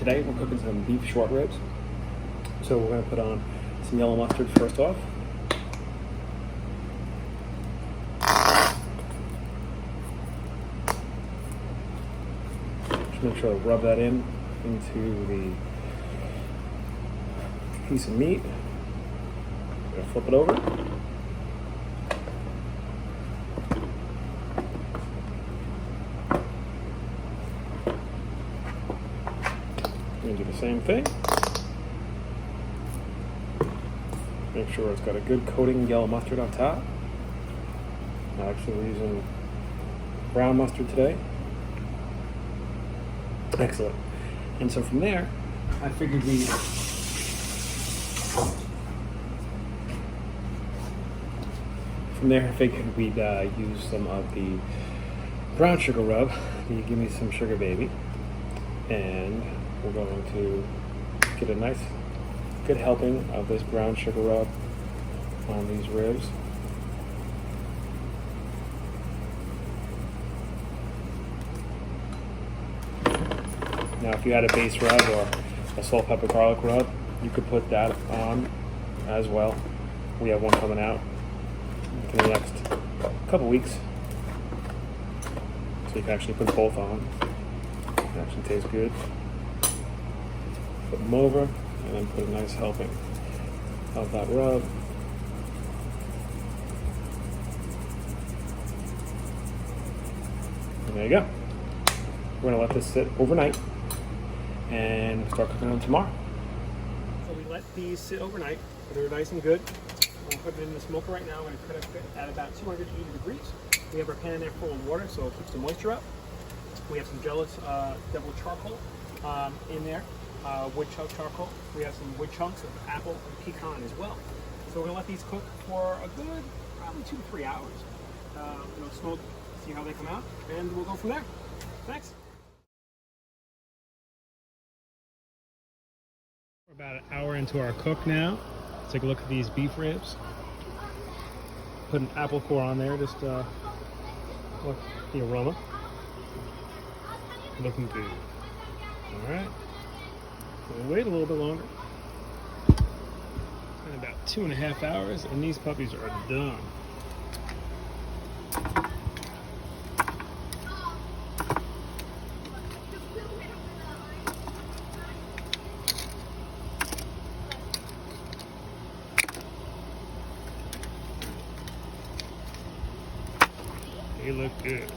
Today we're cooking some beef short ribs. So we're going to put on some yellow mustard first off. Just make sure to rub that into the piece of meat. I'm going to flip it over. I'm going to do the same thing. Make sure it's got a good coating of yellow mustard on top. Actually, we're using brown mustard today. Excellent. And so from there, I figured we'd use some of the brown sugar rub. You give me some sugar, baby. And we're going to get a nice, good helping of this brown sugar rub on these ribs. Now, if you had a base rub or a salt, pepper, garlic rub, you could put that on as well. We have one coming out in the next couple weeks, so you can actually put both on. It actually tastes good. Put them over, and then put a nice helping of that rub. And there you go. We're gonna let this sit overnight and start cooking them tomorrow. So we let these sit overnight. They're nice and good. We'll put it in the smoker right now. We're gonna cook it at about 280 degrees. We have our pan in there full of water, so it keeps the moisture up. We have some deviled charcoal in there, wood chunk charcoal. We have some wood chunks of apple and pecan as well. So we're gonna let these cook for a good, probably 2 to 3 hours. Smoke, see how they come out, and we'll go from there. Thanks. We're about an hour into our cook now. Let's take a look at these beef ribs. Put an apple core on there, just look the aroma. Looking good. Alright. We'll wait a little bit longer. In about 2.5 hours, and these puppies are done. They look good.